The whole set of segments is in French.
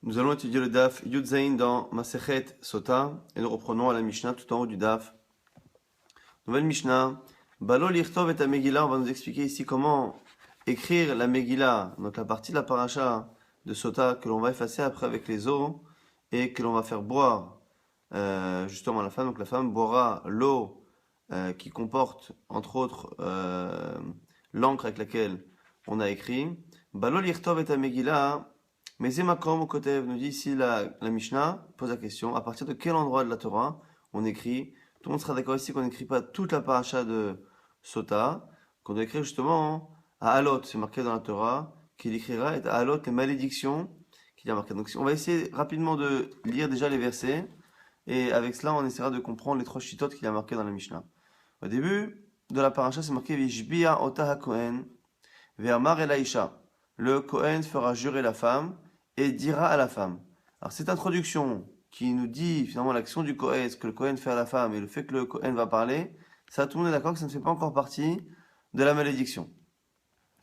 Nous allons étudier le Daf Yud Zayin dans Masechet Sota et nous reprenons à la Mishnah tout en haut du Daf. Nouvelle Mishnah. Balo lichtov et Megillah. On va nous expliquer ici comment écrire la Megillah, donc la partie de la paracha de Sota que l'on va effacer après avec les eaux et que l'on va faire boire justement à la femme. Donc la femme boira l'eau qui comporte entre autres l'encre avec laquelle on a écrit. Balo lichtov et Megillah. Mais Zemakom au côté nous dit ici la Mishnah pose la question à partir de quel endroit de la Torah on écrit. Tout le monde sera d'accord ici qu'on n'écrit pas toute la paracha de Sota, qu'on doit écrire justement à Alot, c'est marqué dans la Torah, qu'il écrira et à Alot les malédictions qu'il y a marquées. Donc on va essayer rapidement de lire déjà les versets et avec cela on essaiera de comprendre les trois chitotes qu'il y a marquées dans la Mishnah. Au début de la paracha c'est marqué Vishbia Ota HaKohen Ve'amar El Aisha. Le Kohen fera jurer la femme et dira à la femme. Alors cette introduction qui nous dit finalement l'action du Kohen, ce que le Kohen fait à la femme et le fait que le Kohen va parler, ça tout le monde est d'accord que ça ne fait pas encore partie de la malédiction.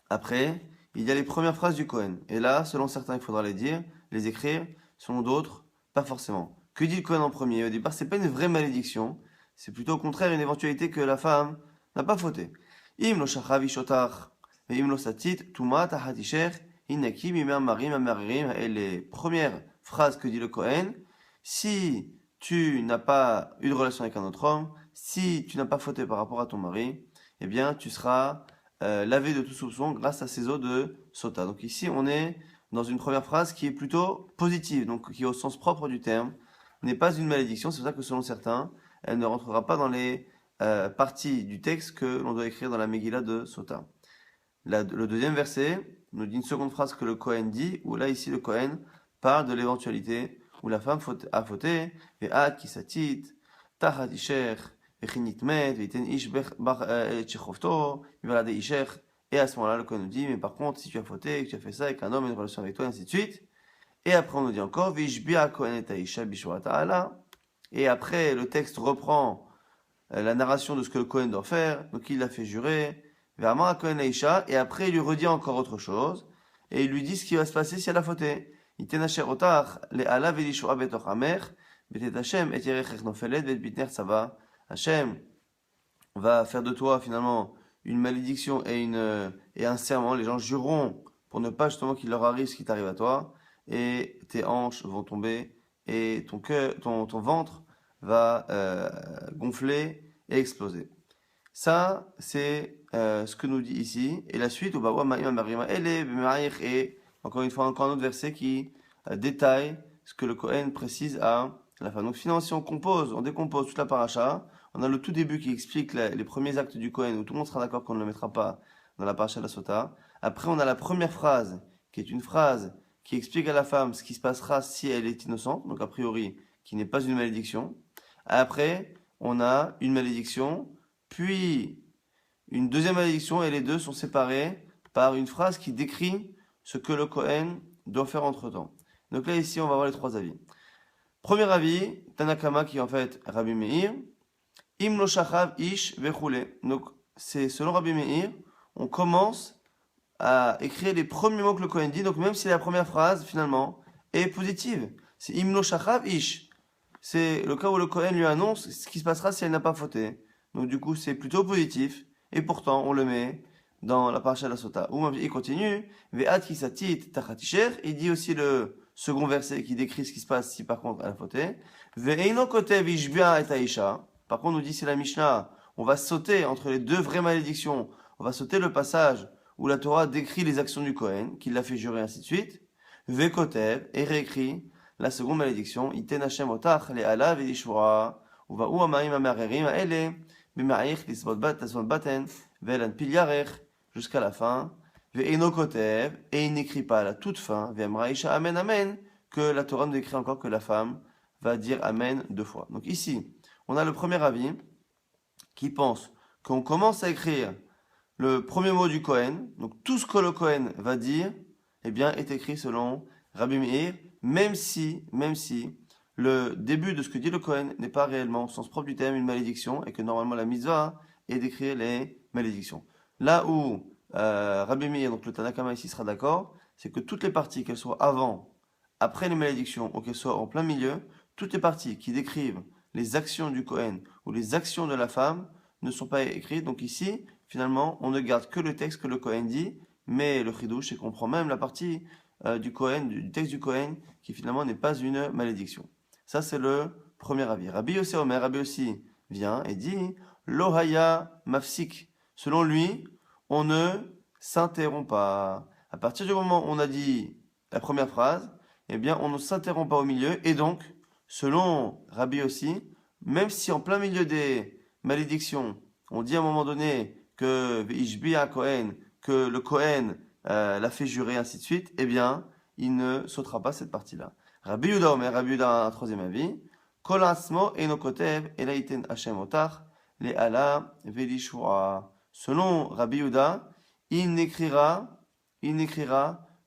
Après, il y a les premières phrases du Kohen. Et là, selon certains, il faudra les dire, les écrire, selon d'autres, pas forcément. Que dit le Kohen en premier? Au départ, c'est pas une vraie malédiction, c'est plutôt au contraire une éventualité que la femme n'a pas fauté. Im lo shachav ishotach. Et les premières phrases que dit le Kohen, si tu n'as pas eu de relation avec un autre homme, si tu n'as pas fauté par rapport à ton mari, eh bien tu seras lavé de tout soupçon grâce à ces eaux de Sota. Donc ici on est dans une première phrase qui est plutôt positive, donc qui au sens propre du terme n'est pas une malédiction. C'est pour ça que selon certains, elle ne rentrera pas dans les parties du texte que l'on doit écrire dans la Megillah de Sota. Le deuxième verset nous dit une seconde phrase que le Kohen dit, où là ici le Kohen parle de l'éventualité où la femme a fauté, et à à ce moment-là le Kohen nous dit, mais par contre si tu as fauté, que tu as fait ça et qu'un homme a une relation avec toi, et ainsi de suite. Et après on nous dit encore, et après le texte reprend la narration de ce que le Kohen doit faire, donc il l'a fait jurer, et après il lui redit encore autre chose, et il lui dit ce qui va se passer si elle a fauté. Hachem va faire de toi finalement une malédiction et un serment. Les gens jureront pour ne pas justement qu'il leur arrive ce qui t'arrive à toi, et tes hanches vont tomber, et ton ventre va gonfler et exploser. Ça, c'est ce que nous dit ici. Et la suite, et encore une fois, encore un autre verset qui détaille ce que le Kohen précise à la fin. Donc finalement, si on décompose toute la paracha, on a le tout début qui explique les premiers actes du Kohen, où tout le monde sera d'accord qu'on ne le mettra pas dans la paracha de la Sota. Après, on a la première phrase, qui est une phrase qui explique à la femme ce qui se passera si elle est innocente, donc a priori, qui n'est pas une malédiction. Après, on a une malédiction, puis une deuxième malédiction, et les deux sont séparés par une phrase qui décrit ce que le Kohen doit faire entre-temps. Donc là, ici, on va voir les trois avis. Premier avis, Tanakama, qui est en fait Rabbi Meir, Im lo shachav ish vechule. Donc, c'est selon Rabbi Meir, on commence à écrire les premiers mots que le Kohen dit, donc même si la première phrase, finalement, est positive. C'est Im lo shachav ish. C'est le cas où le Kohen lui annonce ce qui se passera si elle n'a pas fauté. Donc du coup, c'est plutôt positif. Et pourtant, on le met dans la paracha de la Sota. Il continue. Ve'at kisatit tachatisher. Il dit aussi le second verset qui décrit ce qui se passe si par contre elle a fauté. Ve'eino kotev ishbia et aisha. Par contre, on nous dit c'est la Mishnah. On va sauter entre les deux vraies malédictions. On va sauter le passage où la Torah décrit les actions du Kohen, qu'il l'a fait jurer, ainsi de suite. Ve'kotev, et réécrit la seconde malédiction. Iten Hashem otach le'ala ve'lishvura. Uva'u amaim amarerim ha'ele. Jusqu'à la fin. Et il n'écrit pas à la toute fin, amen, amen, que la Torah nous décrit encore que la femme va dire amen deux fois. Donc ici, on a le premier avis qui pense qu'on commence à écrire le premier mot du Kohen, donc tout ce que le Kohen va dire, eh bien, est écrit selon Rabbi Meir, même si le début de ce que dit le Kohen n'est pas réellement, au sens propre du terme, une malédiction, et que normalement la mitzvah est d'écrire les malédictions. Là où Rabbi Meir, donc le Tanakama ici sera d'accord, c'est que toutes les parties, qu'elles soient avant après les malédictions, ou qu'elles soient en plein milieu, toutes les parties qui décrivent les actions du Kohen ou les actions de la femme ne sont pas écrites. Donc ici, finalement, on ne garde que le texte que le Kohen dit, mais le Chidouche, c'est qu'on prend même la partie du Kohen, du texte du Kohen, qui finalement n'est pas une malédiction. Ça, c'est le premier avis. Rabbi Yossi Omer, Rabbi Yossi vient et dit Lohaya mafsik. Selon lui, on ne s'interrompt pas. À partir du moment où on a dit la première phrase, eh bien, on ne s'interrompt pas au milieu. Et donc, selon Rabbi Yossi, même si en plein milieu des malédictions, on dit à un moment donné que Ishbi'a Kohen, que le Kohen l'a fait jurer, ainsi de suite, eh bien, il ne sautera pas cette partie-là. Rabbi Yuda Omer, Rabbi Yuda a un troisième avis. Kol asmo eno kotev elaiten Hashem otar le ala velishua. Selon Rabbi Yuda, il n'écrira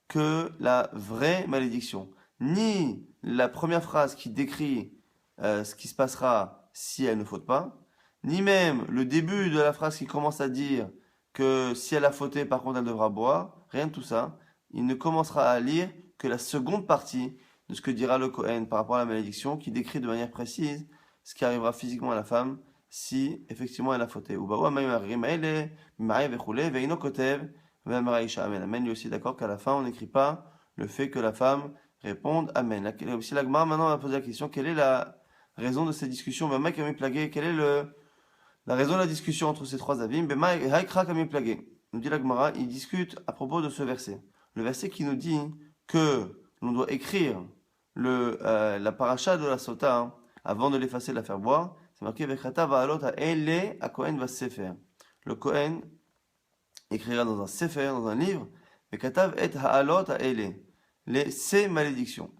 que la vraie malédiction. Ni la première phrase qui décrit ce qui se passera si elle ne faute pas, ni même le début de la phrase qui commence à dire que si elle a fauté, par contre, elle devra boire. Rien de tout ça. Il ne commencera à lire que la seconde partie de ce que dira le Kohen par rapport à la malédiction, qui décrit de manière précise ce qui arrivera physiquement à la femme si effectivement elle a fauté. Amen. Il est aussi d'accord qu'à la fin, on n'écrit pas le fait que la femme réponde Amen. Aussi, la Gemara maintenant va poser la question, quelle est la raison de cette discussion? Quelle est la raison de la discussion entre ces trois avis? Nous dit la Gemara, il discute à propos de ce verset. Le verset qui nous dit que l'on doit écrire la paracha de la sota avant de l'effacer, de la faire boire. C'est marqué Vechata va'alot ha'ele a Kohen va sefer. Le Kohen écrira dans un sefer, dans un livre, Vechatav et ha'alot ha'ele. Ces malédictions.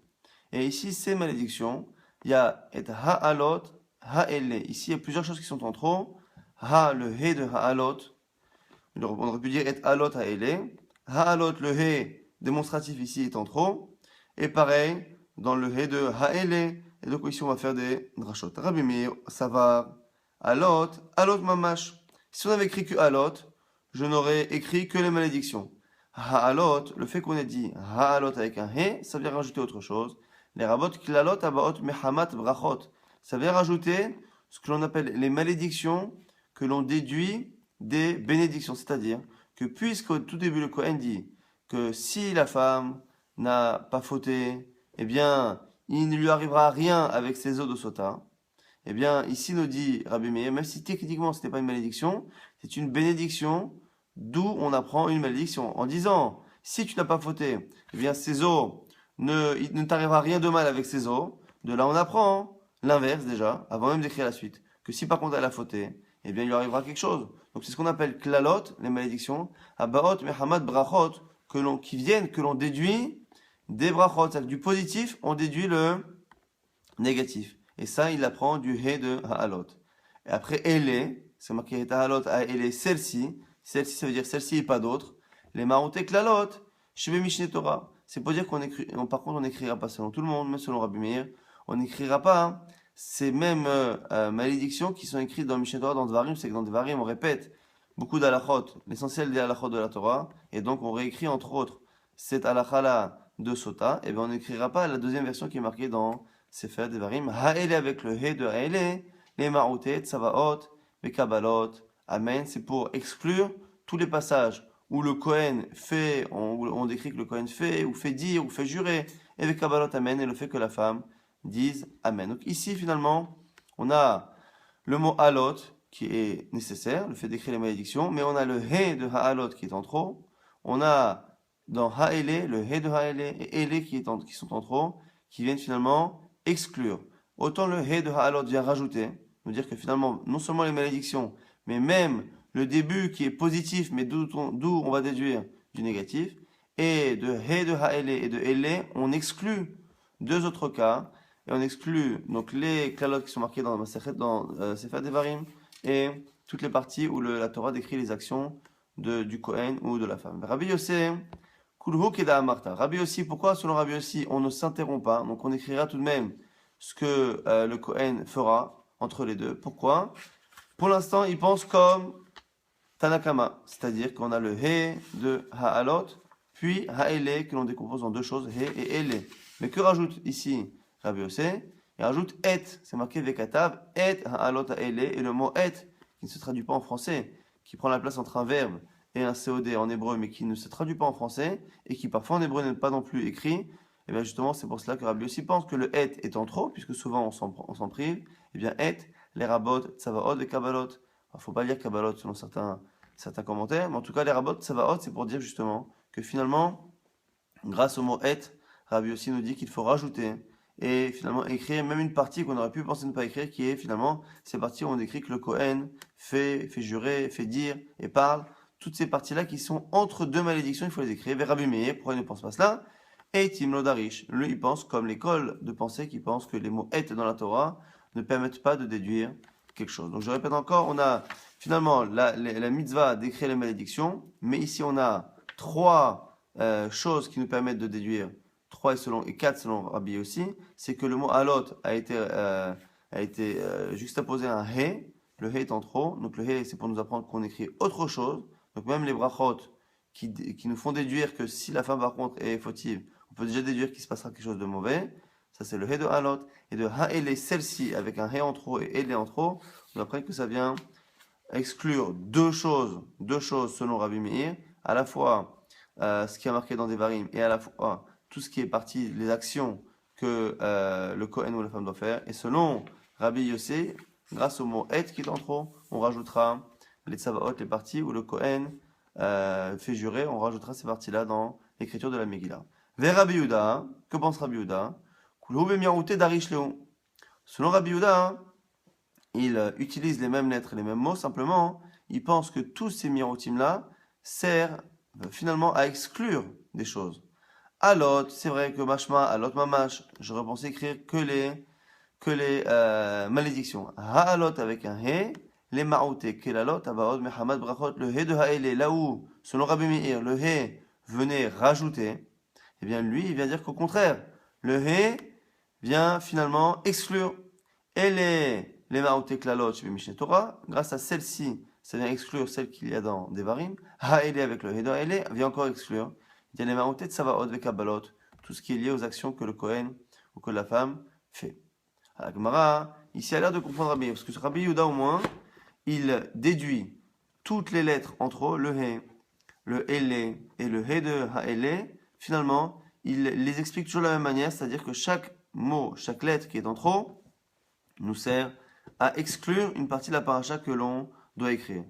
Et ici, ces malédictions, il y a et ha'alot ha'ele. Ici, il y a plusieurs choses qui sont en trop. Ha, le he de ha'alot. On aurait pu dire et ha'alot ha'ele. Ha'alot, le he démonstratif ici est en trop. Et pareil, dans le he de ha'ele. Et donc ici, on va faire des drachot. Rabbi Meir, savar, alot, alot mamash. Si on avait écrit que alot, je n'aurais écrit que les malédictions. Ha'alot, le fait qu'on ait dit ha'alot avec un he, ça vient rajouter autre chose. Les rabot klalot abaot mehamat brachot. Ça vient rajouter ce que l'on appelle les malédictions que l'on déduit des bénédictions. C'est-à-dire que puisque au tout début le Kohen dit que si la femme n'a pas fauté, eh bien, il ne lui arrivera rien avec ses eaux de sota. Eh bien, ici nous dit Rabbi Meir, même si techniquement ce n'est pas une malédiction, c'est une bénédiction, d'où on apprend une malédiction. En disant, si tu n'as pas fauté, eh bien, ces eaux, il ne t'arrivera rien de mal avec ces eaux. De là, on apprend l'inverse déjà, avant même d'écrire la suite. Que si par contre elle a fauté, eh bien, il lui arrivera quelque chose. Donc, c'est ce qu'on appelle klalot, les malédictions, abaot, mehamad, brachot, que l'on déduit des brachot, c'est-à-dire du positif, on déduit le négatif. Et ça, il apprend du he de ha'alot. Et après, ele, c'est marqué ha'alot, ele, celle-ci, ça veut dire celle-ci et pas d'autre. Les marouté klalot, shebe mishne Torah. C'est pour dire par contre, on n'écrira pas selon tout le monde, même selon Rabbi Meir, on n'écrira pas ces mêmes malédictions qui sont écrites dans Mishne Torah, dans Dvarim. C'est que dans Dvarim, on répète beaucoup d'halachot, l'essentiel des halachot de la Torah, et donc on réécrit entre autres cette halakha-là de sota, et bien on n'écrira pas la deuxième version qui est marquée dans Sefer Devarim, ha'ele avec le he de ha'ele, les marouté, tsavaot, les kabbalot, amen. C'est pour exclure tous les passages où le Kohen fait, on décrit que le Kohen fait, ou fait dire, ou fait jurer, et les kabbalot, amen, et le fait que la femme dise amen. Donc ici finalement, on a le mot halot qui est nécessaire, le fait d'écrire les malédictions, mais on a le he de ha'alot qui est en trop, on a dans ha'ele, le he de ha'ele et ele qui sont en trop, qui viennent finalement exclure. Autant le he de ha'alot vient rajouter, nous dire que finalement, non seulement les malédictions, mais même le début qui est positif, mais d'où on va déduire du négatif, et de he de ha'ele et de ele, on exclut deux autres cas, et on exclut donc les klalot qui sont marqués dans Sefer Devarim, et toutes les parties où la Torah décrit les actions du Kohen ou de la femme. Rabbi Yossi, Kulhu Keda Amarta. Rabbi Yossi, pourquoi selon Rabbi Yossi on ne s'interrompt pas? Donc on écrira tout de même ce que le Kohen fera entre les deux. Pourquoi? Pour l'instant, il pense comme Tanakama, c'est-à-dire qu'on a le he de ha'alot puis ha'ele que l'on décompose en deux choses, he et ele. Mais que rajoute ici Rabbi Yossé? Il rajoute et, c'est marqué vekatav, et ha'alot ha'ele, et le mot et, qui ne se traduit pas en français, qui prend la place entre un verbe et un COD en hébreu, mais qui ne se traduit pas en français, et qui parfois en hébreu n'est pas non plus écrit, et bien justement c'est pour cela que Rabbi Yossi pense que le et est en trop, puisque souvent on s'en prive, et bien et, les rabot, tsavaot et kabbalot. Il ne faut pas lire kabbalot selon certains commentaires, mais en tout cas les rabot, tsavaot, c'est pour dire justement que finalement, grâce au mot et, Rabbi Yossi nous dit qu'il faut rajouter et finalement écrire même une partie qu'on aurait pu penser ne pas écrire, qui est finalement ces parties où on décrit que le Kohen fait jurer, fait dire et parle. Toutes ces parties-là qui sont entre deux malédictions, il faut les écrire. Vers Rabbi Meir, pourquoi il ne pense pas cela? Et Tim Lodarish, lui il pense comme l'école de pensée qui pense que les mots et dans la Torah ne permettent pas de déduire quelque chose. Donc je répète encore, on a finalement la mitzvah d'écrire les malédictions, mais ici on a trois choses qui nous permettent de déduire 3 et 4 selon Rabbi Yossi, c'est que le mot alot a été juxtaposé à un he, le he est en trop, donc le he c'est pour nous apprendre qu'on écrit autre chose, donc même les brachot qui nous font déduire que si la femme par contre est fautive, on peut déjà déduire qu'il se passera quelque chose de mauvais, ça c'est le he de alot, et de ha'ele, celle-ci avec un he en trop et ele en trop, on apprend que ça vient exclure deux choses selon Rabbi Meir, à la fois ce qui est marqué dans des varim et à la fois tout ce qui est parti, les actions que le Kohen ou la femme doit faire. Et selon Rabbi Yossé, grâce au mot et qui est en trop, on rajoutera les tsavaot, les parties où le Kohen fait jurer, on rajoutera ces parties-là dans l'écriture de la Megillah. Vers Rabbi Yehuda, que pense Rabbi Yehuda? Selon Rabbi Yehuda, il utilise les mêmes lettres et les mêmes mots, simplement, il pense que tous ces mirotim-là servent finalement à exclure des choses. Alot, c'est vrai que mashma, alot mamash, j'aurais pensé écrire que les malédictions. Ha'alot avec un he, les ma'outé, kelalot, abaot, mehamad, brachot, le he de ha'ele, là où, selon Rabbi Meir, le he venait rajouter, eh bien lui, il vient dire qu'au contraire, le he vient finalement exclure. Et les ma'outé, klalot, chez Mishneh Torah, grâce à celle-ci, ça vient exclure celle qu'il y a dans Devarim. Ha'ele avec le he de ha'ele vient encore exclure. Il y a les marotés de Savaot et Kabbalot, tout ce qui est lié aux actions que le Kohen ou que la femme fait. La Gemara, ici, a l'air de comprendre Rabbi, parce que ce Rabbi Yehuda, au moins, il déduit toutes les lettres entre eux, le he, le ele et le he de ha'ele. Finalement, il les explique toujours de la même manière, c'est-à-dire que chaque mot, chaque lettre qui est en trop, nous sert à exclure une partie de la paracha que l'on doit écrire.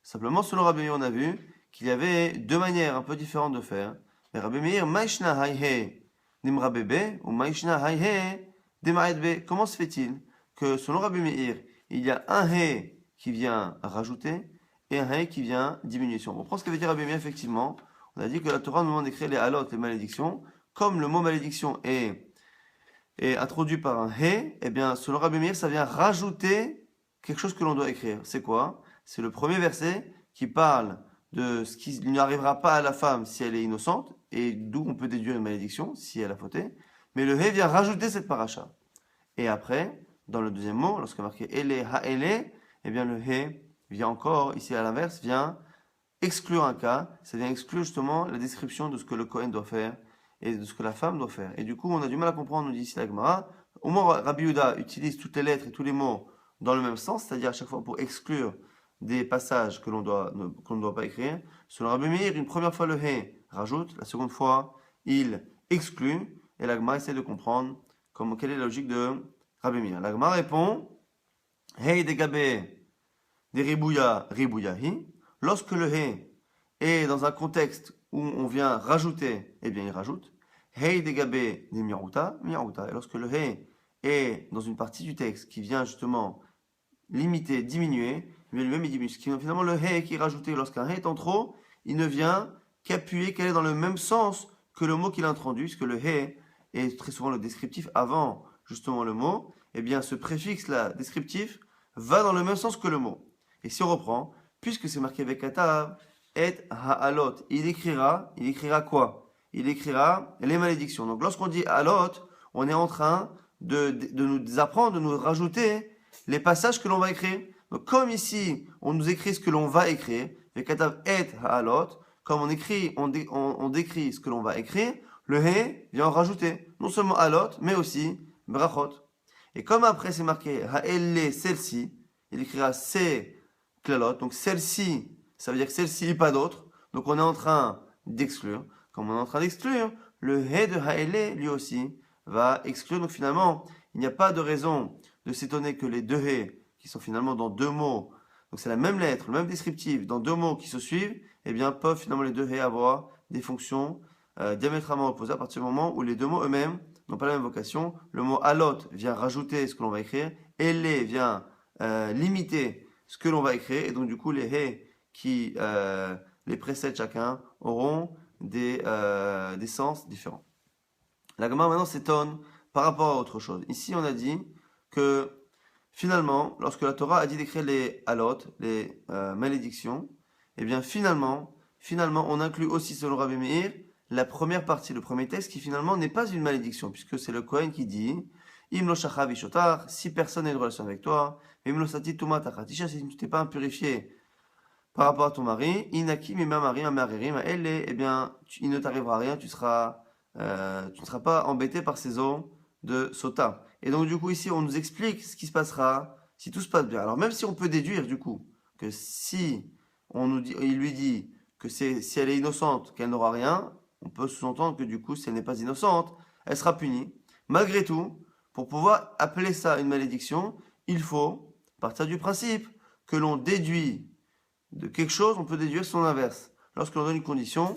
Simplement, selon Rabbi Yehuda, on a vu qu'il y avait deux manières un peu différentes de faire. Mais Rabbi Meir, Maishna Hayhe Nimra Bebe ou Maishna Hayhe Demaed Be. Comment se fait-il que selon Rabbi Meir, il y a un He qui vient rajouter et un He qui vient diminuer? On prend ce qu'avait dit Rabbi Meir, effectivement. On a dit que la Torah nous demande d'écrire les halot, les malédictions. Comme le mot malédiction est introduit par un He, eh bien, selon Rabbi Meir, ça vient rajouter quelque chose que l'on doit écrire. C'est quoi? C'est le premier verset qui parle de ce qui n'arrivera pas à la femme si elle est innocente, et d'où on peut déduire une malédiction si elle a fauté. Mais le he vient rajouter cette paracha. Et après, dans le deuxième mot, lorsqu'il est marqué ele, ha'ele, eh bien le he vient encore, ici à l'inverse, vient exclure un cas, ça vient exclure justement la description de ce que le Kohen doit faire et de ce que la femme doit faire. Et du coup, on a du mal à comprendre, nous dit ici la Gemara. Au moins, Rabbi Yehuda utilise toutes les lettres et tous les mots dans le même sens, c'est-à-dire à chaque fois pour exclure des passages que l'on ne doit pas écrire. Selon Rabbi Meir, une première fois le he rajoute, la seconde fois il exclut, et la Gemara essaie de comprendre quelle est la logique de Rabbi Meir. La Gemara répond Hey degabe de ribouyahi. Lorsque le he est dans un contexte où on vient rajouter, eh bien il rajoute. Hey degabe de miruta. Et lorsque le he est dans une partie du texte qui vient justement limiter, diminuer, lui-même il diminue. Finalement, le he qui est rajouté lorsqu'un he est en trop, il ne vient qu'appuyer qu'elle est dans le même sens que le mot qu'il a introduit, puisque le he est très souvent le descriptif avant justement le mot. Eh bien, ce préfixe-là, descriptif, va dans le même sens que le mot. Et si on reprend, puisque c'est marqué avec katav, et ha'alot, il écrira quoi? Il écrira les malédictions. Donc, lorsqu'on dit alot, on est en train de nous apprendre, de nous rajouter les passages que l'on va écrire. Donc, comme ici, on nous écrit ce que l'on va écrire, vekatav et ha'alot, comme on décrit ce que l'on va écrire, le he vient en rajouter, non seulement alot, mais aussi brachot. Et comme après c'est marqué ha'elle, celle-ci, il écrira ces klalot, donc celle-ci, ça veut dire que celle-ci et pas d'autre. Donc on est en train d'exclure. Comme on est en train d'exclure, le he de ha'elle, lui aussi, va exclure. Donc finalement, il n'y a pas de raison de s'étonner que les deux he, qui sont finalement dans deux mots, donc c'est la même lettre, le même descriptif, dans deux mots qui se suivent, eh bien peuvent finalement les deux he avoir des fonctions diamétralement opposées à partir du moment où les deux mots eux-mêmes n'ont pas la même vocation. Le mot alot vient rajouter ce que l'on va écrire, elle vient limiter ce que l'on va écrire, et donc du coup les he qui les précèdent chacun auront des sens différents. La Gemara maintenant s'étonne par rapport à autre chose. Ici on a dit que finalement, lorsque la Torah a dit d'écrire les halot, les malédictions, eh bien finalement, on inclut aussi, selon Rabbi Meir, la première partie, le premier texte, qui finalement n'est pas une malédiction, puisque c'est le Kohen qui dit Im lo shachav ishotar, si personne n'a une relation avec toi, Im lo sati tuma tachatisha, si tu ne t'es pas impurifié par rapport à ton mari, Inaki mima mari amarerim, elle est, eh bien, il ne t'arrivera rien, tu ne seras pas embêté par ces eaux de sota. Et donc du coup ici on nous explique ce qui se passera si tout se passe bien. Alors même si on peut déduire du coup que si il lui dit que si elle est innocente, qu'elle n'aura rien, on peut sous-entendre que du coup si elle n'est pas innocente, elle sera punie. Malgré tout, pour pouvoir appeler ça une malédiction, il faut partir du principe que l'on déduit de quelque chose, on peut déduire son inverse. Lorsque l'on donne une condition,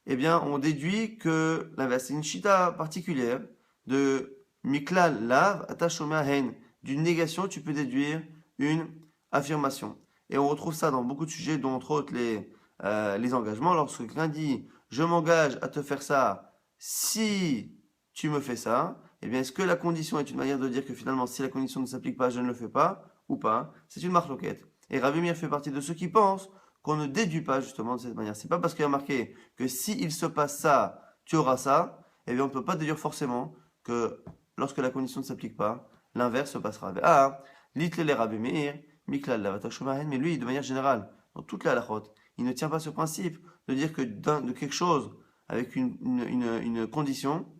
eh bien on déduit que l'inverse, c'est une chita particulière de Miklal lav atashomea hen. D'une négation, tu peux déduire une affirmation. Et on retrouve ça dans beaucoup de sujets, dont entre autres les engagements. Lorsque quelqu'un dit je m'engage à te faire ça si tu me fais ça, eh bien est-ce que la condition est une manière de dire que finalement si la condition ne s'applique pas, je ne le fais pas ou pas? C'est une marloquette. Et Rabbi Meir fait partie de ceux qui pensent qu'on ne déduit pas justement de cette manière. C'est pas parce qu'il y a marqué que s'il se passe ça, tu auras ça, eh bien on ne peut pas déduire forcément que lorsque la condition ne s'applique pas, l'inverse se passera. Ah, l'itlele Rabbi Meir, miklal lavatashomah, mais lui, de manière générale, dans toute la halachot, il ne tient pas ce principe de dire que de quelque chose avec une condition,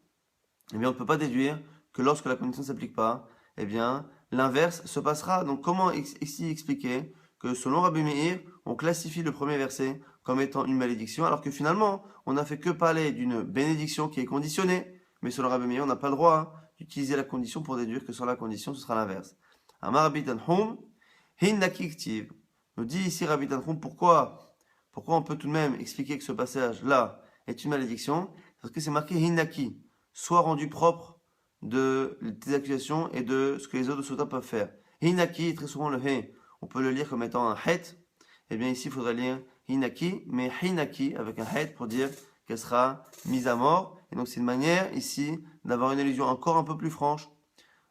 eh bien on ne peut pas déduire que lorsque la condition ne s'applique pas, eh bien l'inverse se passera. Donc comment ici expliquer que selon Rabbi Meir, on classifie le premier verset comme étant une malédiction, alors que finalement, on n'a fait que parler d'une bénédiction qui est conditionnée, mais selon Rabbi Meir, on n'a pas le droit d'utiliser la condition pour déduire que sur la condition, ce sera l'inverse. Amar Rabbi Tanhum, Hinnaki Ktiv. Nous dit ici Rabbi Tanhum, pourquoi on peut tout de même expliquer que ce passage-là est une malédiction? Parce que c'est marqué Hinnaki, soit rendu propre de tes accusations et de ce que les autres de Sota peuvent faire. Hinnaki est très souvent le He. On peut le lire comme étant un Het. Eh bien ici, il faudrait lire Hinaki, mais Hinaki avec un Het pour dire qu'elle sera mise à mort. Et donc c'est une manière ici d'avoir une allusion encore un peu plus franche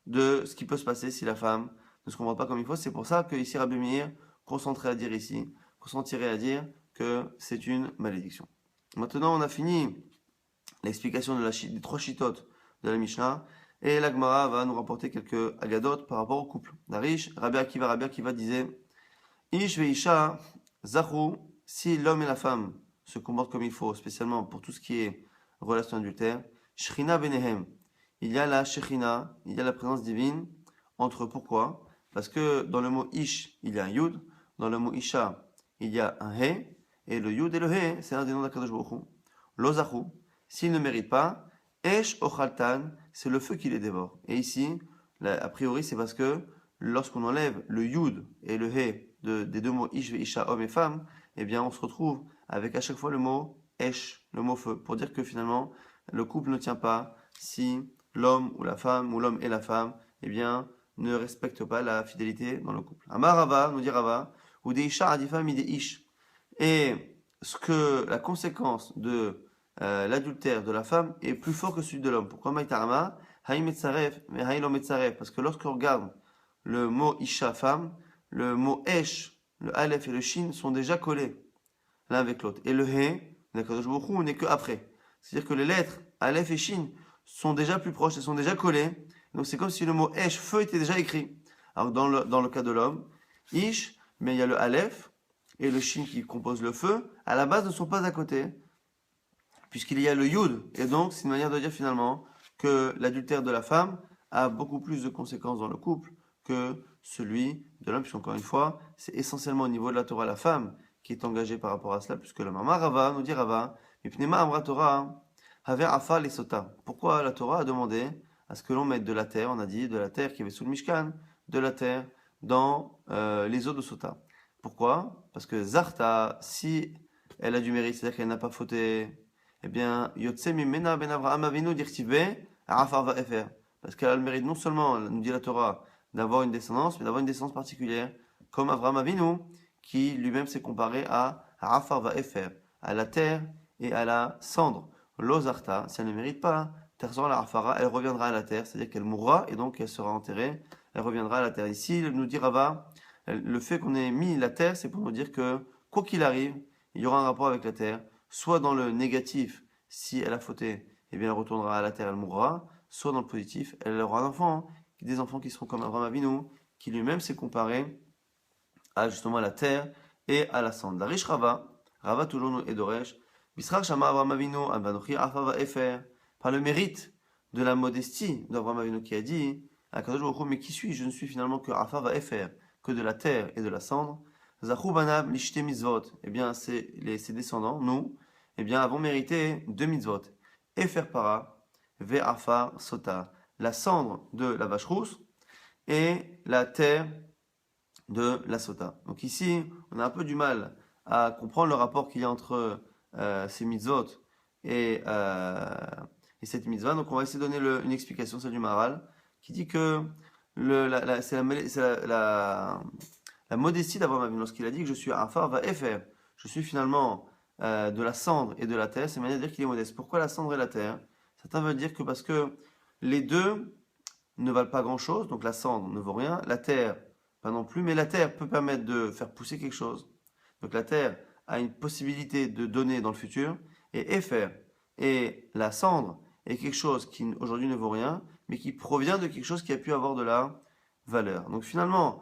de ce qui peut se passer si la femme ne se comporte pas comme il faut. C'est pour ça que ici Rabbi Meir consentirait à dire que c'est une malédiction. Maintenant, on a fini l'explication des trois chitotes de la Mishnah. Et la Gemara va nous rapporter quelques agadotes par rapport au couple. Darish, Rabbi Akiva disait Ish veisha zachu, si l'homme et la femme se comportent comme il faut, spécialement pour tout ce qui est relation adultère, Shrina benehem, il y a la Shekhinah, il y a la présence divine entre eux. Pourquoi? Parce que dans le mot Ish, il y a un Yud, dans le mot Isha, il y a un He, et le Yud et le He, c'est l'un des noms d'Akadosh Baruch Hu. Lo zachu, s'ils ne méritent pas, Esh ochaltan, c'est le feu qui les dévore. Et ici, a priori, c'est parce que lorsqu'on enlève le Yud et le He des deux mots Ish et Isha, homme et femme, eh bien, on se retrouve avec à chaque fois le mot Esh, le mot feu, pour dire que finalement, le couple ne tient pas si l'homme ou la femme, ou l'homme et la femme, eh bien, ne respectent pas la fidélité dans le couple. Amar Rava, nous dit Rava, ou des Isha adifam et des Ish. Et la conséquence de l'adultère de la femme est plus fort que celui de l'homme. Pourquoi Maïtarama parce que lorsqu'on regarde le mot Isha, femme, le mot Esh, le Aleph et le Shin sont déjà collés l'un avec l'autre. Et le He, l'Akadosh Baruch Hu, n'est que après. C'est-à-dire que les lettres Aleph et Shin sont déjà plus proches, elles sont déjà collées. Donc c'est comme si le mot Esh, feu, était déjà écrit. Alors dans le cas de l'homme, Ish, mais il y a le Aleph et le shin qui compose le feu, à la base ne sont pas à côté, puisqu'il y a le yud. Et donc, c'est une manière de dire finalement que l'adultère de la femme a beaucoup plus de conséquences dans le couple que celui de l'homme, puisqu'encore une fois, c'est essentiellement au niveau de la Torah la femme qui est engagée par rapport à cela, puisque le Mama Rava nous dit Rava, Mipnema Amra Torah, Haver Afa les Sota. Pourquoi la Torah a demandé à ce que l'on mette de la terre, on a dit de la terre qui avait sous le Mishkan, de la terre dans les eaux de Sota. Pourquoi? Parce que Zarta, si elle a du mérite, c'est-à-dire qu'elle n'a pas fauté, eh bien, Yotse Mimena Ben Avraham Avinu Dirtive, Arafar va faire. Parce qu'elle a le mérite non seulement, nous dit la Torah, d'avoir une descendance, mais d'avoir une descendance particulière, comme Avraham Avinu, qui lui-même s'est comparé à Arafar va faire, à la terre et à la cendre. L'Ozarta, si elle ne mérite pas, Terzor la Arafara, elle reviendra à la terre, c'est-à-dire qu'elle mourra et donc elle sera enterrée, elle reviendra à la terre. Ici, nous dit Rava, le fait qu'on ait mis la terre, c'est pour nous dire que, quoi qu'il arrive, il y aura un rapport avec la terre, soit dans le négatif, si elle a fauté, eh bien elle retournera à la terre, elle mourra, soit dans le positif, elle aura un enfant, des enfants qui seront comme Abraham Avinu, qui lui-même s'est comparé à justement la terre et à la cendre. La riche Rava toujours et Doresh, Bisrar Shama Abraham Avinu, Abanochi Afava Efer, par le mérite de la modestie d'Abraham Avinu qui a dit, mais qui suis-je? Je ne suis finalement que Afava Efer, que de la terre et de la cendre. Zachou Banab Lishte Mitzvot, eh bien ses descendants, nous, eh bien avons mérité 2 mitzvot. Efer Para, Ve'afar Sota, la cendre de la vache rousse et la terre de la sota. Donc ici, on a un peu du mal à comprendre le rapport qu'il y a entre ces mitzvot et cette mitzvah. Donc on va essayer de donner une explication, celle du Maharal, qui dit que c'est la modestie d'Abraham Avinu lorsqu'il a dit que je suis Afar va Efer. Je suis finalement de la cendre et de la terre. C'est une manière de dire qu'il est modeste. Pourquoi la cendre et la terre? Certains veulent dire que parce que les deux ne valent pas grand-chose, donc la cendre ne vaut rien, la terre pas non plus, mais la terre peut permettre de faire pousser quelque chose. Donc la terre a une possibilité de donner dans le futur, et Efer et la cendre est quelque chose qui aujourd'hui ne vaut rien, mais qui provient de quelque chose qui a pu avoir de la valeur. Donc finalement,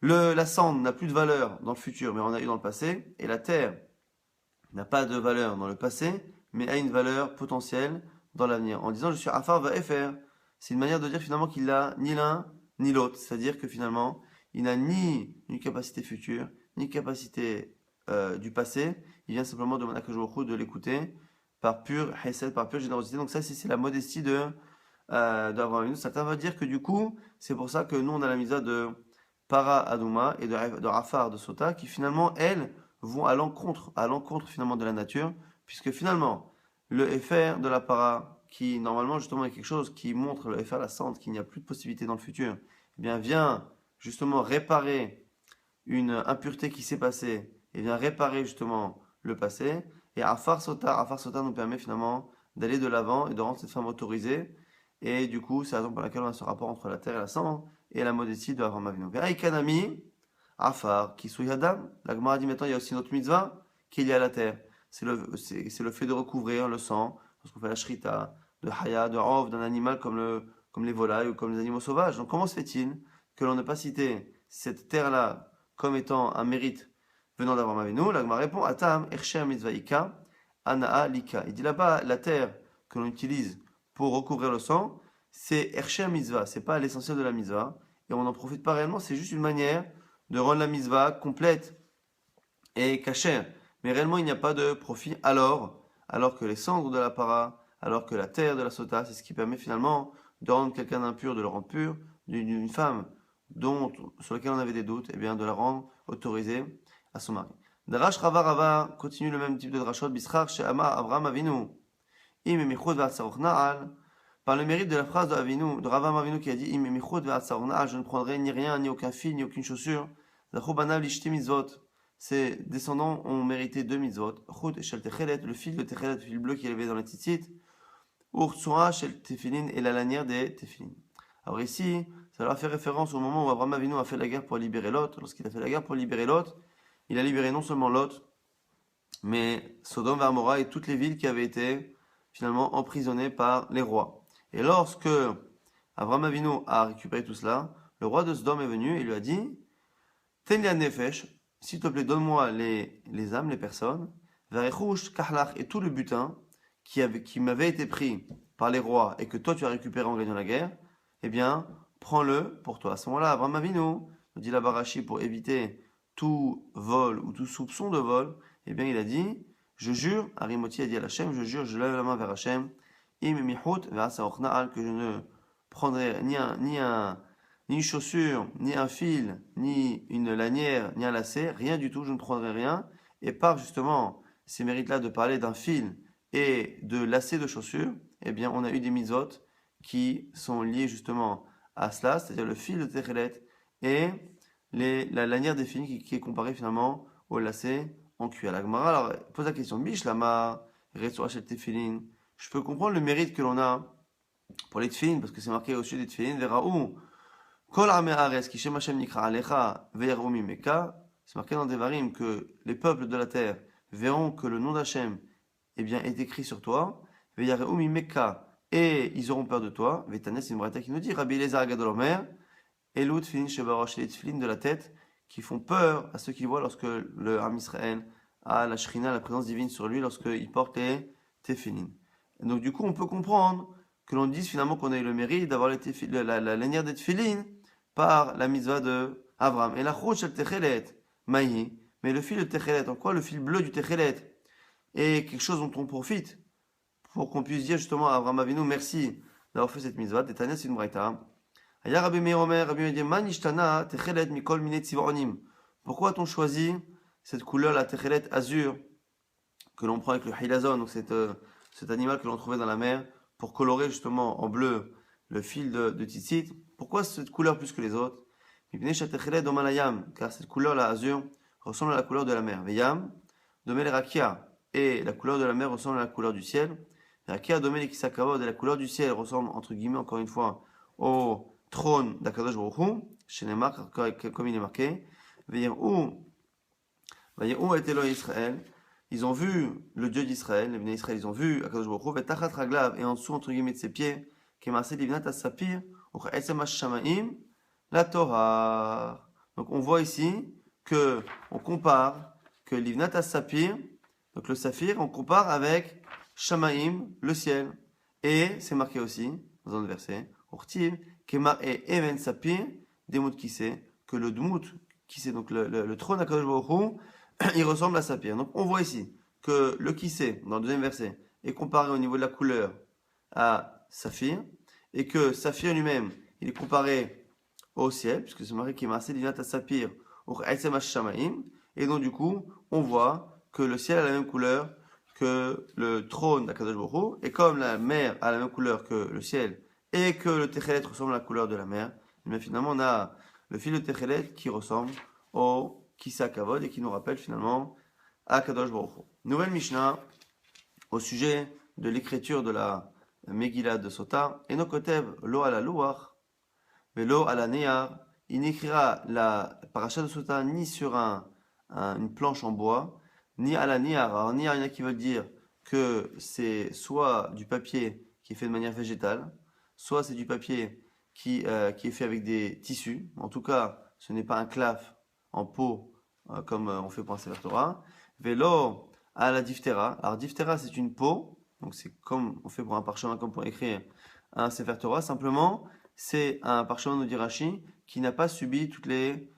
la cendre n'a plus de valeur dans le futur, mais on a eu dans le passé, et la terre n'a pas de valeur dans le passé, mais a une valeur potentielle dans l'avenir. En disant je suis Afar va Efer, c'est une manière de dire finalement qu'il n'a ni l'un ni l'autre. C'est-à-dire que finalement, il n'a ni une capacité future, ni une capacité du passé. Il vient simplement demander à Kajourou de l'écouter par pure hesed, par pure générosité. Donc ça, c'est la modestie d'Avraham Avinu. Certains vont dire que du coup, c'est pour ça que nous, on a la misa de Para Aduma et de Rafar de Sota, qui finalement, elles, vont à l'encontre finalement de la nature, puisque finalement, le FR de la Para, qui normalement justement est quelque chose qui montre le FR, la cendre, qu'il n'y a plus de possibilité dans le futur, eh bien vient justement réparer une impureté qui s'est passée, et vient réparer justement le passé. Et Afar Sota nous permet finalement d'aller de l'avant et de rendre cette femme autorisée. Et du coup, c'est la raison pour laquelle on a ce rapport entre la terre et la cendre et la modestie de Avraham Avinu. Ve'aikanami, Afar, Kisui Adam. La Gemara dit maintenant il y a aussi une autre mitzvah qui est liée à la terre. C'est le fait de recouvrir le sang lorsqu'on fait la shrita, de haya, de rov, d'un animal comme les volailles ou comme les animaux sauvages. Donc comment se fait-il que l'on n'ait pas cité cette terre-là comme étant un mérite venant d'Avraham Avinu? La Gemara répond Atam, Ersher Mitzvahika, Anaa Lika. Il dit là-bas la terre que l'on utilise pour recouvrir le sang, c'est Ersher Mitzvah, c'est pas l'essentiel de la mitzvah, et on n'en profite pas réellement, c'est juste une manière de rendre la mitzvah complète et cachée. Mais réellement, il n'y a pas de profit alors que les cendres de la para, alors que la terre de la sota, c'est ce qui permet finalement de rendre quelqu'un d'impur, de le rendre pur, d'une femme sur laquelle on avait des doutes, et bien de la rendre autorisée à son mari. Darash Rava continue le même type de drashot, Bisrar She'ama Avraham Avinu. Par le mérite de la phrase de Avraham Avinu qui a dit je ne prendrai ni rien, ni aucun fil, ni aucune chaussure. Ses descendants ont mérité 2 mitzvot. Le fil de Techelet, le fil bleu qui est élevé dans les tzitzit. Ursura shel Tefilin et la lanière des Tefilin. Alors ici, ça leur a fait référence au moment où Avraham Avinu a fait la guerre pour libérer Lot. Lorsqu'il a fait la guerre pour libérer Lot, il a libéré non seulement Lot, mais Sodome, Gomorrhe et toutes les villes qui avaient été finalement emprisonnées par les rois. Et lorsque Avraham Avinu a récupéré tout cela, le roi de Sodome est venu et lui a dit Ten li nefesh, s'il te plaît, donne-moi les âmes, les personnes, Varechush, Kahlach, et tout le butin qui m'avait été pris par les rois et que toi tu as récupéré en gagnant la guerre, eh bien, prends-le pour toi. À ce moment-là, Abraham Avinu, nous dit la Barachi, pour éviter tout vol ou tout soupçon de vol, eh bien, il a dit, je jure, Arimoti a dit à Hachem, je jure, je lève la main vers Hachem, im mihut que je ne prendrai ni une chaussure, ni un fil, ni une lanière, ni un lacet, rien du tout, je ne prendrai rien. Et par justement ces mérites-là de parler d'un fil et de lacets de chaussures, eh bien, on a eu des mitzvot qui sont liés justement à cela, c'est-à-dire le fil de Techelet et la lanière des fils qui est comparée finalement au lacet en cuir. La Gemara alors pose la question, Bishlama, Retsuach el Tefillin. Je peux comprendre le mérite que l'on a pour les tefillin, parce que c'est marqué au-dessus des tefillin, Veraou, Kol Amei Haaretz, Ki Shem Hashem Nikra Alecha, Ve'yarou Mimeka. C'est marqué dans Devarim que les peuples de la terre verront que le nom d'Hachem eh bien, est écrit sur toi. Ve'yarou Mimeka, et ils auront peur de toi. Ve'tanes, c'est une braïta qui nous dit, Rabbi Eliezer Agadol Omer, Elou Tefillin Shebarosh, les tefillin de la tête qui font peur à ceux qui voient lorsque le Ham Israël a la Shrina, la présence divine sur lui, lorsqu'il porte les tefillin. Donc du coup, on peut comprendre que l'on dise finalement qu'on a eu le mérite d'avoir la lanière des tefillin par la mitzvah de Avram. Et la chouch al techelet, maï, mais le fil de techelet, en quoi le fil bleu du techelet est quelque chose dont on profite pour qu'on puisse dire justement à Avram Avinu merci d'avoir fait cette mitzvah. Détania, c'est une braïta. Aya Rabbi Meir Omer, Rabbi Meir dit man ishtana techelet mikol minet tzivronim. Pourquoi a-t-on choisi cette couleur, la techelet azur, que l'on prend avec le hilazon, donc cet animal que l'on trouvait dans la mer, pour colorer justement en bleu le fil de tzitzit? Pourquoi cette couleur plus que les autres? Car cette couleur, la azur, ressemble à la couleur de la mer. Veyam, domel rakia, et la couleur de la mer ressemble à la couleur du ciel. Rakia, domel kisakavod, et la couleur du ciel ressemble, entre guillemets, encore une fois, au trône d'Akadosh Baruch Hu, chez Neymar, comme il est marqué. Veyam, où était l'Oï Israël? Ils ont vu le Dieu d'Israël, les Bnei Israël, ils ont vu Akadosh Baruch Hu, vetachat raglav, et en dessous, entre guillemets, de ses pieds, Kemasé livnat as-sapir, ou esem ha-shamaim, la Torah. Donc on voit ici que on compare que livnat as-sapir, donc le saphir, on compare avec shamaim, le ciel. Et c'est marqué aussi dans un verset, urtiv kema e even sapir, demut kissé, que le dmut kissé, donc le trône d'Akadosh Baruch Hu, il ressemble à saphir. Donc on voit ici que le kissé, dans le deuxième verset, est comparé au niveau de la couleur à saphir, et que saphir lui-même, il est comparé au ciel, puisque c'est marqué qu'il est marqué divnat as-sapir, ou etzem ha-shamaim, et donc du coup, on voit que le ciel a la même couleur que le trône d'Akadosh Baruch Hu, et comme la mer a la même couleur que le ciel, et que le techelet ressemble à la couleur de la mer, mais finalement on a le fil de techelet qui ressemble au Kisa Kavod et qui nous rappelle finalement à Kadosh Baruch Hu. Nouvelle Mishnah au sujet de l'écriture de la Megillah de Sota. Eno kotev lo ala luach velo ala neyar. Il n'écrira la paracha de Sota ni sur une planche en bois, ni à la niyar. Alors niyar, il y en a qui veulent dire que c'est soit du papier qui est fait de manière végétale, soit c'est du papier qui est fait avec des tissus. En tout cas, ce n'est pas un claf en peau, comme on fait pour un Sefer Torah. Vélo à la diphtéra. Alors, diphtéra, c'est une peau. Donc, c'est comme on fait pour un parchemin, comme pour écrire un Sefer Torah. Simplement, c'est un parchemin, nous dit Rashi, qui n'a pas subi toutes les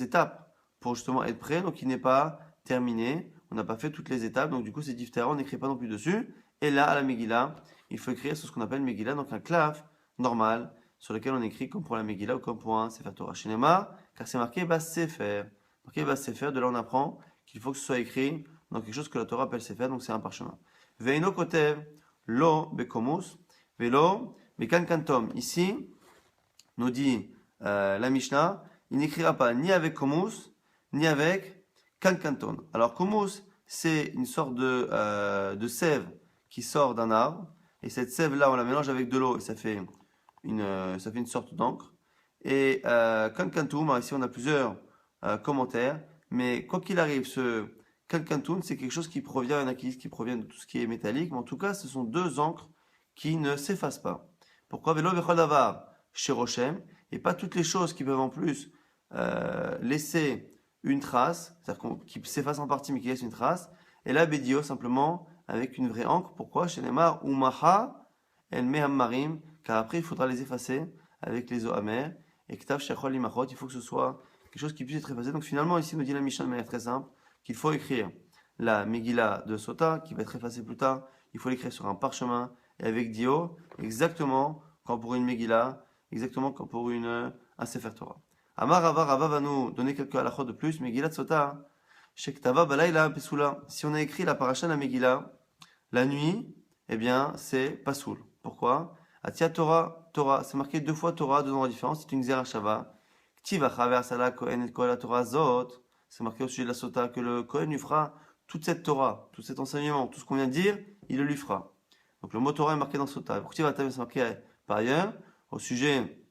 étapes pour justement être prêt. Donc, il n'est pas terminé. On n'a pas fait toutes les étapes. Donc, du coup, c'est diphtéra. On n'écrit pas non plus dessus. Et là, à la Megillah, il faut écrire sur ce qu'on appelle Megillah. Donc, un claf normal sur lequel on écrit comme pour la Megillah ou comme pour un Sefer Torah. Shinema, car c'est marqué Bas Sefer. Marqué Bas Sefer, de là on apprend qu'il faut que ce soit écrit dans quelque chose que la Torah appelle Sefer, donc c'est un parchemin. Veino kotev lo bekomus, velo bekan kantom. Ici, nous dit la Mishnah, il n'écrira pas ni avec komus, ni avec kankanton. Alors komus, c'est une sorte de sève qui sort d'un arbre, et cette sève-là, on la mélange avec de l'eau, et ça fait une sorte d'encre. Et kankantum, ici on a plusieurs commentaires, mais quoi qu'il arrive, ce kankantum, c'est quelque chose qui provient de tout ce qui est métallique, mais en tout cas, ce sont deux encres qui ne s'effacent pas. Pourquoi Velo vechol davar chez Rochem, et pas toutes les choses qui peuvent en plus laisser une trace, c'est-à-dire qui s'efface en partie mais qui laisse une trace. Et là, Bedio, simplement, avec une vraie encre. Pourquoi? Chez Neymar, Umaha, El Mehammarim, car après, il faudra les effacer avec les eaux amères. Et Ktav Shechol Limachot, il faut que ce soit quelque chose qui puisse être effacé. Donc finalement, ici, nous dit la Mishnah de manière très simple, qu'il faut écrire la Megillah de Sota, qui va être effacée plus tard. Il faut l'écrire sur un parchemin et avec Dio, exactement comme pour une Megillah, exactement comme pour un Sefer Torah. Amar Rava, Rava va nous donner quelques halachot de plus. Megillah de Sota, Shektava Balayla Pesula. Si on a écrit la paracha de la Megillah, la nuit, eh bien, c'est Pasoul. Pourquoi? Atia Torah, Torah, c'est marqué deux fois Torah, deux endroits différents, c'est une Xera Shava. Ktiva Chaver Sala Kohen et Kol Torah Zot, c'est marqué au sujet de la Sota que le Kohen lui fera toute cette Torah, tout cet enseignement, tout ce qu'on vient de dire, il le lui fera. Donc le mot Torah est marqué dans Sota. Pour Ktiva Tav, c'est marqué par ailleurs au sujet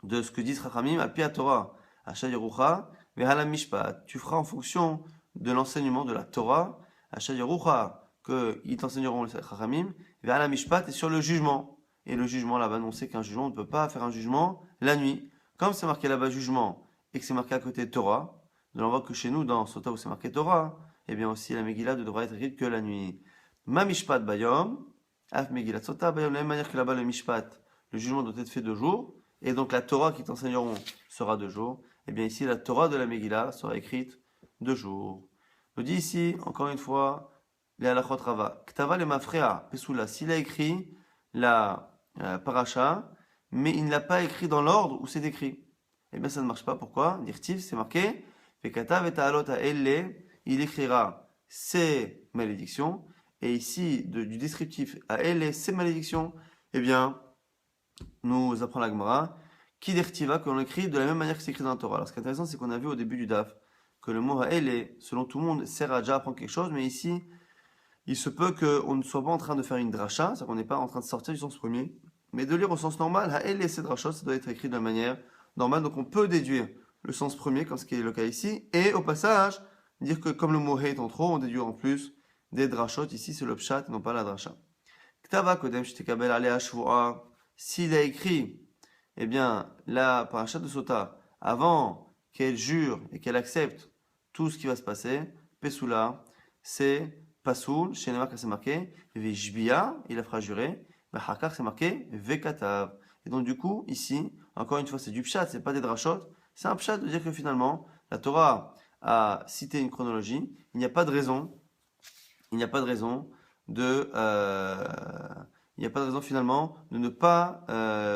de ce que disent Chachamim, al pi Torah, Asha Yerucha, Vehala Mishpat. Tu feras en fonction de l'enseignement de la Torah, Asha Yerucha, qu'ils t'enseigneront les Chachamim, Vehala Mishpat, et sur le jugement. Et le jugement, là-bas, on sait qu'un jugement, on ne peut pas faire un jugement la nuit. Comme c'est marqué là-bas jugement, et que c'est marqué à côté Torah, nous on voit que chez nous, dans Sota où c'est marqué Torah, eh bien aussi la Megillah ne devra être écrite que la nuit. Ma Mishpat Bayom, Af Megillah Sota Bayom, de la même manière que là-bas le Mishpat, le jugement doit être fait 2 jours, et donc la Torah qui t'enseigneront sera 2 jours. Eh bien ici, la Torah de la Megillah sera écrite 2 jours. Je dis ici, encore une fois, les halachot Rava. Ktava le mafrea, Pesula, s'il a écrit la paracha, mais il ne l'a pas écrit dans l'ordre où c'est écrit. Eh bien ça ne marche pas. Pourquoi? Dirtiv, c'est marqué, Vekatav et ta'alot ha'elle, il écrira ces malédictions, et ici, du descriptif à elle, ces malédictions, eh bien, nous apprend la Gemara, qui dertiva, que l'on écrit de la même manière que c'est écrit dans la Torah. Alors ce qui est intéressant, c'est qu'on a vu au début du DAF que le mot ha'ele, selon tout le monde, sert à déjà apprendre quelque chose, mais ici, il se peut qu'on ne soit pas en train de faire une dracha, c'est-à-dire qu'on n'est pas en train de sortir du sens premier, mais de lire au sens normal, ha'ele et ces drachot, ça doit être écrit de la manière normale, donc on peut déduire le sens premier, comme ce qui est le cas ici, et au passage, dire que comme le mot he est en trop, on déduit en plus des drachot, ici c'est le pshat, non pas la dracha. Ktava kodem shtekabel alea shvu'a, s'il a écrit, eh bien, la paracha de Sota, avant qu'elle jure et qu'elle accepte tout ce qui va se passer, Pesula, c'est Pasoul, chez Neymar, c'est marqué, Vejbia, il a fera jurer, Vachakar, c'est marqué, Vekatav. Et donc, du coup, ici, encore une fois, c'est du pshat, c'est pas des drachot, c'est un pshat de dire que finalement, la Torah a cité une chronologie, il n'y a pas de raison, de, il n'y a pas de raison finalement de ne pas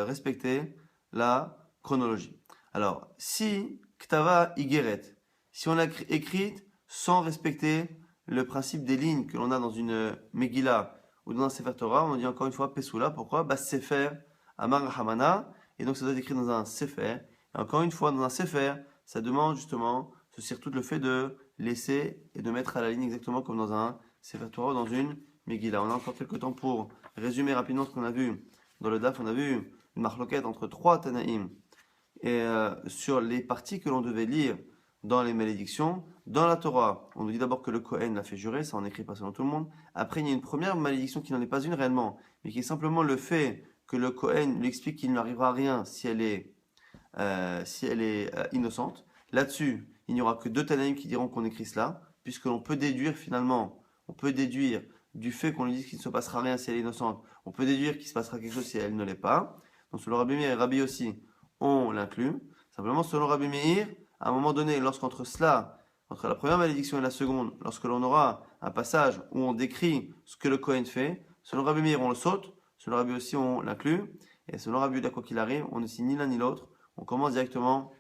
respecter la chronologie. Alors, si Ktava Igeret, si on l'a écrite sans respecter le principe des lignes que l'on a dans une Megillah ou dans un Sefer Torah, on dit encore une fois Pesula. Pourquoi? Bas Sefer Amar Hamana, et donc ça doit être écrit dans un Sefer. Et encore une fois, dans un Sefer, ça demande justement, ce surtout le fait de laisser et de mettre à la ligne exactement comme dans un Sefer Torah ou dans une Megillah. On a encore quelques temps pour résumer rapidement ce qu'on a vu dans le DAF. On a vu une marloquette entre 3 Tanaïm et sur les parties que l'on devait lire dans les malédictions. Dans la Torah, on nous dit d'abord que le Kohen l'a fait jurer, ça en écrit pas selon tout le monde. Après, il y a une première malédiction qui n'en est pas une réellement, mais qui est simplement le fait que le Kohen lui explique qu'il n'arrivera à rien si elle est innocente. Là-dessus, il n'y aura que 2 Tanaïm qui diront qu'on écrit cela, puisque l'on peut déduire finalement, du fait qu'on lui dise qu'il ne se passera rien si elle est innocente, on peut déduire qu'il se passera quelque chose si elle ne l'est pas. Donc selon Rabbi Meir et Rabbi aussi, on l'inclut. Simplement, selon Rabbi Meir, à un moment donné, lorsqu'entre cela, entre la première malédiction et la seconde, lorsque l'on aura un passage où on décrit ce que le Kohen fait, selon Rabbi Meir, on le saute, selon Rabbi aussi, on l'inclut, et selon Rabbi Yuda, quoi qu'il arrive, on ne signe ni l'un ni l'autre, on commence directement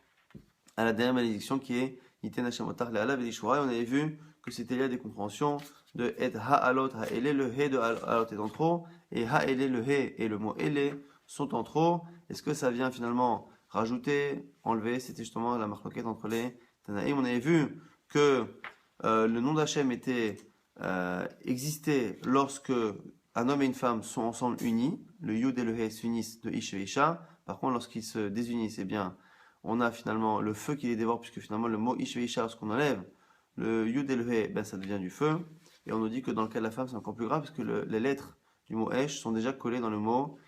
à la dernière malédiction qui est Iten Hashem Otar Le'alav Elishura, et on avait vu que c'était lié à des compréhensions de Et Ha'alot, Ha'ele, le He de Ha'alot est en trop, et Ha'ele, le He et le mot Ele sont en trop. Est-ce que ça vient finalement rajouter, enlever? C'était justement la marloquette entre les Tanaïm. On avait vu que le nom d'Hachem existait lorsque un homme et une femme sont ensemble unis. Le Yud et le He s'unissent de Ish et Isha. Par contre, lorsqu'ils se désunissent, eh bien, on a finalement le feu qui les dévore, puisque finalement le mot Ish et Isha, lorsqu'on enlève le Yud et le He, ben, ça devient du feu. Et on nous dit que dans le cas de la femme, c'est encore plus grave, parce que les lettres du mot Esh sont déjà collées dans le mot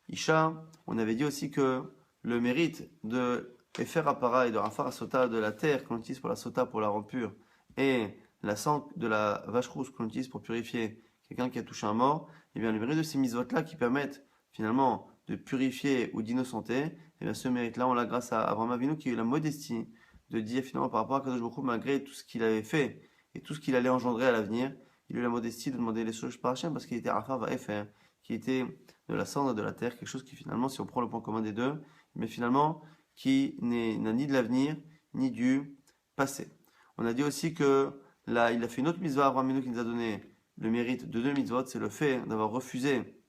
Isha. On avait dit aussi que le mérite de et faire apparat et de rafar sota de la terre qu'on utilise pour la sota pour la rendre pure, et la sang de la vache rousse qu'on utilise pour purifier quelqu'un qui a touché un mort, et bien le mérite de ces mitzvot-là qui permettent finalement de purifier ou d'innocenter, et bien ce mérite-là, on l'a grâce à Abraham Avinu qui a eu la modestie de dire finalement par rapport à Kadosh Baruch Hu, malgré tout ce qu'il avait fait et tout ce qu'il allait engendrer à l'avenir, il a eu la modestie de demander les choses par Hachem parce qu'il était Rafar Vaefer, qui était de la cendre et de la terre, quelque chose qui finalement, si on prend le point commun des deux, mais finalement qui n'a ni de l'avenir ni du passé. On a dit aussi que là, il a fait une autre mitzvah, Abraham Avinu qui nous a donné le mérite de deux mitzvot, c'est le fait d'avoir refusé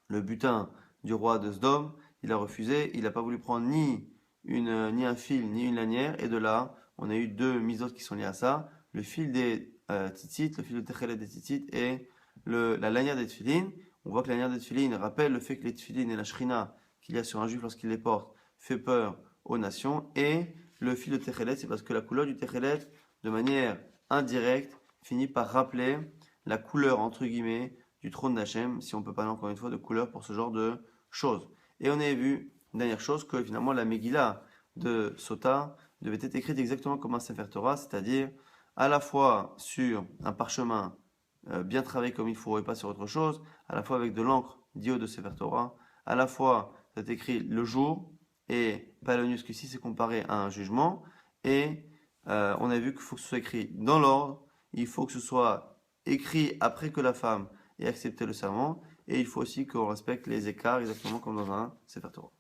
le butin du roi de Sdom. Il a refusé, il n'a pas voulu prendre ni un fil, ni une lanière, et de là, on a eu deux mitzvot qui sont liés à ça, le fil des tzitzit, le fil de Techelet des tzitzit, et la lanière des tefillin. On voit que la lanière des tefillin rappelle le fait que les tefillin et la shrina qu'il y a sur un juif lorsqu'il les porte fait peur aux nations, et le fil de Techelet, c'est parce que la couleur du Techelet, de manière indirecte, finit par rappeler la couleur, entre guillemets, du trône d'Hachem, si on peut parler encore une fois de couleur pour ce genre de choses. Et on avait vu, dernière chose, que finalement la Megillah de Sota devait être écrite exactement comme un Sefer Torah, c'est-à-dire à la fois sur un parchemin bien travaillé comme il faut et pas sur autre chose, à la fois avec de l'encre d'iode de Sefer Torah, à la fois c'est écrit le jour et pas le news que si c'est comparé à un jugement, et on a vu qu'il faut que ce soit écrit dans l'ordre, il faut que ce soit écrit après que la femme ait accepté le serment, et il faut aussi qu'on respecte les écarts exactement comme dans un Sefer Torah.